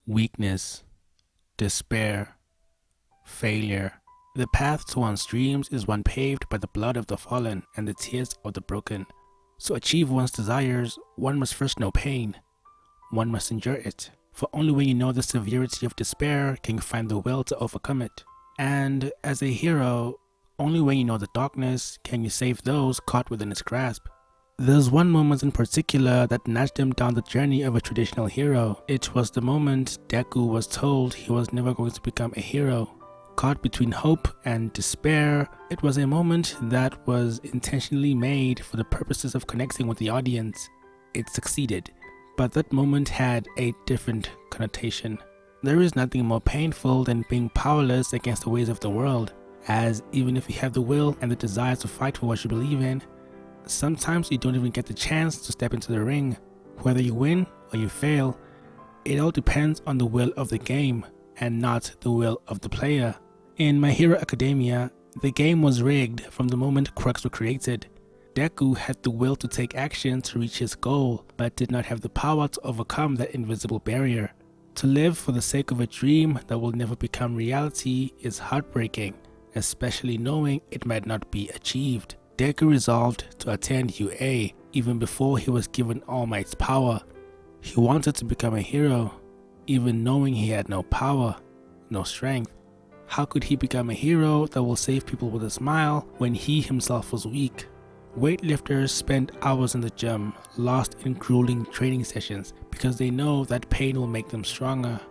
weakness, despair, failure. The path to one's dreams is one paved by the blood of the fallen and the tears of the broken. To achieve one's desires, one must first know pain. One must endure it, for only when you know the severity of despair can you find the will to overcome it. And as a hero, only when you know the darkness can you save those caught within its grasp. There's one moment in particular that nudged him down the journey of a traditional hero. It was the moment Deku was told he was never going to become a hero. Caught between hope and despair, it was a moment that was intentionally made for the purposes of connecting with the audience. It succeeded, but that moment had a different connotation. There is nothing more painful than being powerless against the ways of the world, as even if you have the will and the desire to fight for what you believe in, sometimes you don't even get the chance to step into the ring. Whether you win or you fail, it all depends on the will of the game and not the will of the player. In My Hero Academia, the game was rigged from the moment quirks were created. Deku had the will to take action to reach his goal, but did not have the power to overcome that invisible barrier. To live for the sake of a dream that will never become reality is heartbreaking, especially knowing it might not be achieved. Deku resolved to attend UA even before he was given All Might's power. He wanted to become a hero, even knowing he had no power, no strength. How could he become a hero that will save people with a smile when he himself was weak? Weightlifters spend hours in the gym, lost in grueling training sessions because they know that pain will make them stronger.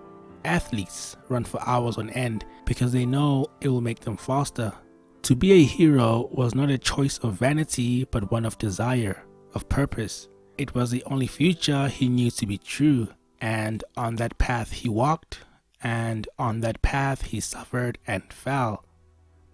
Athletes run for hours on end because they know it will make them faster. To be a hero was not a choice of vanity but one of desire, of purpose. It was the only future he knew to be true, and on that path he walked, and on that path he suffered and fell.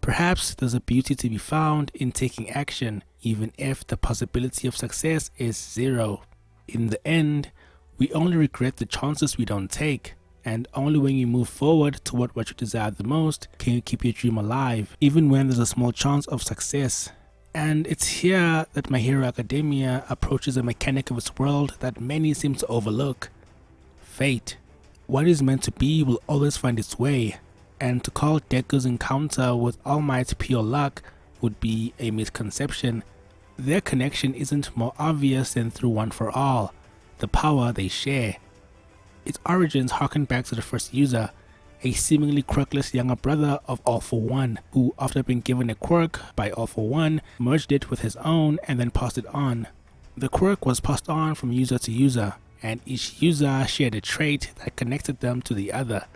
Perhaps there's a beauty to be found in taking action even if the possibility of success is zero. In the end, we only regret the chances we don't take, and only when you move forward toward what you desire the most can you keep your dream alive, even when there's a small chance of success. And it's here that My Hero Academia approaches a mechanic of its world that many seem to overlook: fate. What is meant to be will always find its way, and to call Deku's encounter with All Might's pure luck would be a misconception. Their connection isn't more obvious than through One for All, the power they share. Its origins harken back to the first user, a seemingly quirkless younger brother of All for One, who, after being given a quirk by All for One, merged it with his own and then passed it on. The quirk was passed on from user to user, and each user shared a trait that connected them to the other.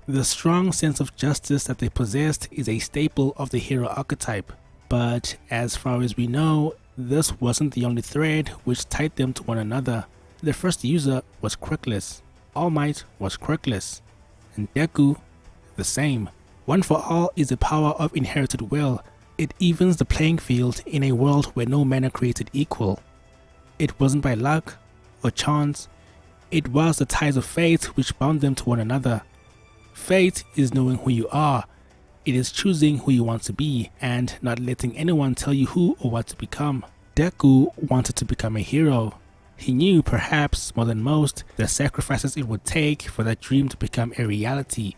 The strong sense of justice that they possessed is a staple of the hero archetype, but as far as we know, this wasn't the only thread which tied them to one another. The first user was quirkless, All Might was quirkless, and Deku the same. One for All is the power of inherited will. It evens the playing field in a world where no men are created equal. It wasn't by luck or chance, it was the ties of fate which bound them to one another. Fate is knowing who you are, it is choosing who you want to be and not letting anyone tell you who or what to become. Deku wanted to become a hero. He knew, perhaps more than most, the sacrifices it would take for that dream to become a reality.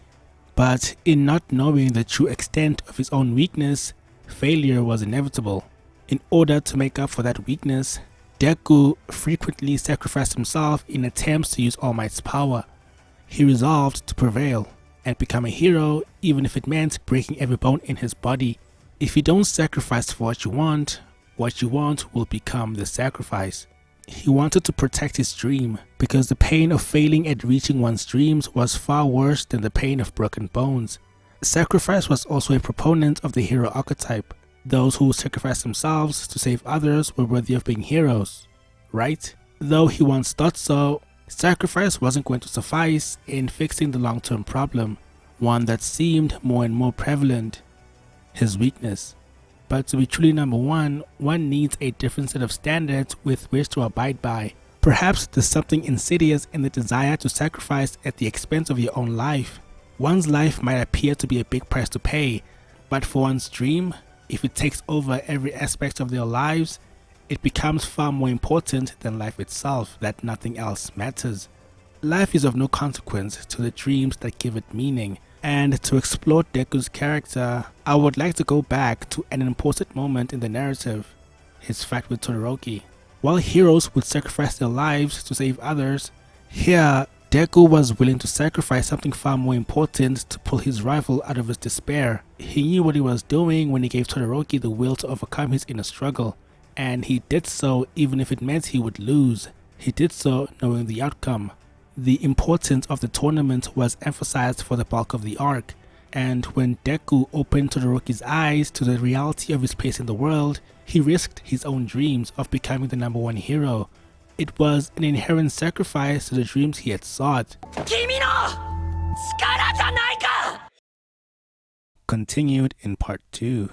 But in not knowing the true extent of his own weakness, failure was inevitable. In order to make up for that weakness, Deku frequently sacrificed himself in attempts to use All Might's power. He resolved to prevail and become a hero even if it meant breaking every bone in his body. If you don't sacrifice for what you want will become the sacrifice. He wanted to protect his dream because the pain of failing at reaching one's dreams was far worse than the pain of broken bones. Sacrifice was also a proponent of the hero archetype. Those who sacrificed themselves to save others were worthy of being heroes, right? Though he once thought so, sacrifice wasn't going to suffice in fixing the long-term problem, one that seemed more and more prevalent: his weakness. But to be truly number one needs a different set of standards with which to abide by. Perhaps there's something insidious in the desire to sacrifice at the expense of your own life. One's life might appear to be a big price to pay, but for one's dream, if it takes over every aspect of their lives, it becomes far more important than life itself, that nothing else matters. Life is of no consequence to the dreams that give it meaning. And to explore Deku's character, I would like to go back to an important moment in the narrative, his fight with Todoroki. While heroes would sacrifice their lives to save others, here Deku was willing to sacrifice something far more important to pull his rival out of his despair. He knew what he was doing when he gave Todoroki the will to overcome his inner struggle, and he did so even if it meant he would lose. He did so knowing the outcome. The importance of the tournament was emphasized for the bulk of the arc, and when Deku opened Todoroki's eyes to the reality of his place in the world, he risked his own dreams of becoming the #1 hero. It was an inherent sacrifice to the dreams he had sought. Continued in part 2.